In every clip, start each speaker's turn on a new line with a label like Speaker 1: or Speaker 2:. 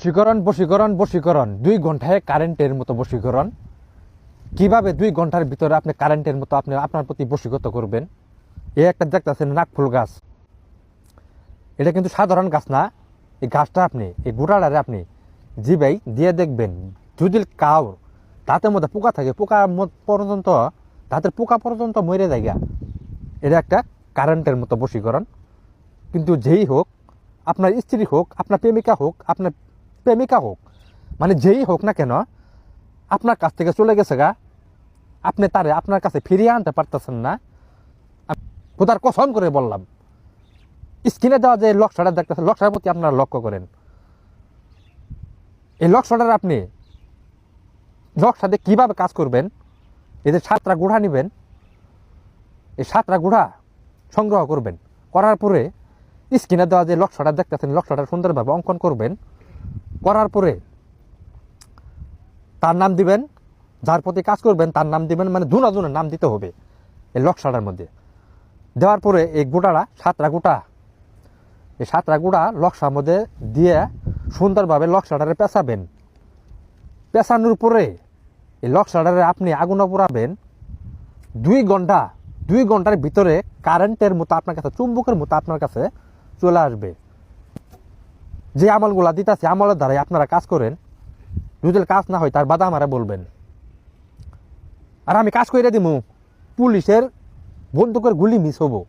Speaker 1: বশীকরণ বশীকরণ বশীকরণ 2 ঘন্টায় কারেন্টের মতো বশীকরণ। কিভাবে 2 ঘন্টার ভিতরে আপনি কারেন্টের মতো আপনি আপনার প্রতি বশীগত করবেন। এই একটা দেখতেছেন নাকফুল গাছ, এটা কিন্তু সাধারণ গাছ না। এই গাছটা আপনি এই গোড়াটারে আপনি জিবাই দিয়ে দেখবেন, যদি কাউ দাঁতের মধ্যে পোকা থাকে, পোকা পর্যন্ত দাঁতের পোকা পর্যন্ত মরে যায়। এটা একটা কারেন্টের মতো বশীকরণ। কিন্তু যেই হোক, আপনার স্ত্রী হোক, আপনার প্রেমিকা হোক, আপনার প্রেমিকা হোক, মানে যেই হোক না কেন, আপনার কাছ থেকে চলে গেছে আপনি তারে আপনার কাছে ফিরিয়ে আনতে পারতেছেন না। খোদার কসম করে বললাম, স্ক্রিনে দেওয়া যে লক্ষ্যটা দেখতেছেন, লক্ষ্যটার প্রতি আপনারা লক্ষ্য করেন। এই লক্ষ্যটার আপনি লক্ষ্যটাতে কিভাবে কাজ করবেন। এদের 7টা গুঁড়া নেবেন, এই 7টা গুঁড়া সংগ্রহ করবেন, করার পরে স্ক্রিনে দেওয়া যে লক্ষ্যটা দেখতেছেন, লক্ষ্যটা সুন্দরভাবে অঙ্কন করবেন। করার পরে তার নাম দিবেন, যার প্রতি কাজ করবেন তার নাম দিবেন, মানে দুজনের নাম দিতে হবে এই লক্ষ্যটার মধ্যে। দেওয়ার পরে এই গোটাটা 7টা গোটা, এই 7টা গোটা লক্ষ্যের মধ্যে দিয়ে সুন্দরভাবে লক্ষ্যটারে পেঁচাবেন। পেঁচানোর পরে এই লক্ষ্যটারে আপনি আগুনে পোড়াবেন 2 ঘন্টা। 2 ঘন্টার ভিতরে কারেন্টের মতো আপনার কাছে, চুম্বকের মতো আপনার কাছে চলে আসবে। যে আমলগুলা দিতেছে, আমলের দ্বারাই আপনারা কাজ করেন। যদি কাজ না হয় তার বাধা আমারা বলবেন। আর আমি কাজ করে দিমু, পুলিশের বন্দুকের গুলি মিস হবো,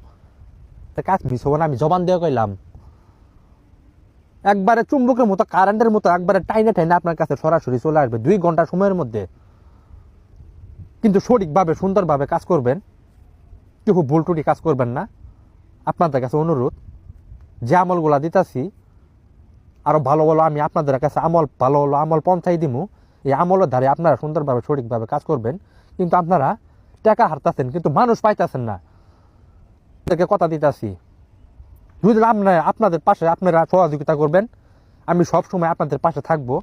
Speaker 1: কাজ মিস হবো না। আমি জবান দিয়ে কইলাম, একবারে চুম্বকের মতো, কারেন্টের মতো একবারে টাইনে টাইনে আপনার কাছে সরাসরি চলে আসবে 2 ঘন্টা সময়ের মধ্যে। কিন্তু সঠিকভাবে সুন্দরভাবে কাজ করবেন, কেউ ভুল টুটি কাজ করবেন না। আপনাদের কাছে অনুরোধ, যে আমলগুলা দিতেছি আরো ভালো ভালো আমি আপনাদের কাছে আমল, ভালো ভালো আমল পৌঁছাই দিমু। এই আমলের ধারে আপনারা সুন্দরভাবে সঠিকভাবে কাজ করবেন। কিন্তু আপনারা টাকা হারতেছেন, কিন্তু মানুষ পাইতেছেন না। তাদেরকে কথা দিতেছি, যদি আপনাদের পাশে আপনারা সহযোগিতা করবেন, আমি সব সময় আপনাদের পাশে থাকবো,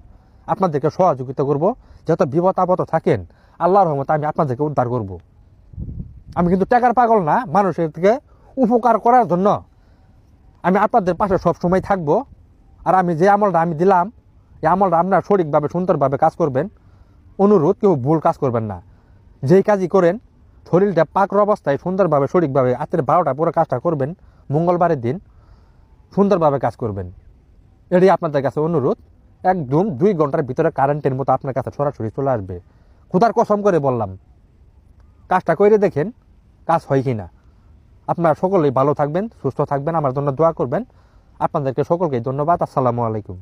Speaker 1: আপনাদেরকে সহযোগিতা করব। যত বিপদ আপদ থাকেন, আল্লাহর রহমতে আমি আপনাদেরকে উদ্ধার করব। আমি কিন্তু টাকার পাগল না, মানুষের থেকে উপকার করার জন্য আমি আপনাদের পাশে সব সময় থাকবো। আর আমি যে আমলটা আমি দিলাম, এই আমলটা আপনারা সঠিকভাবে সুন্দরভাবে কাজ করবেন। অনুরোধ, কেউ ভুল কাজ করবেন না। যেই কাজই করেন শরীরটা পাকর অবস্থায় সুন্দরভাবে সঠিকভাবে রাতের 12টা পুরো কাজটা করবেন। মঙ্গলবারের দিন সুন্দরভাবে কাজ করবেন, এটাই আপনাদের কাছে অনুরোধ। একদম 2 ঘন্টার ভিতরে কারেন্টের মতো আপনার কাছে সরাসরি চলে আসবে। খোদার কসম করে বললাম, কাজটা করে দেখেন কাজ হয় কি না। আপনারা সকলেই ভালো থাকবেন, সুস্থ থাকবেন, আমার জন্য দোয়া করবেন। আপনাদেরকে সকলকেই ধন্যবাদ। আসসালামু আলাইকুম।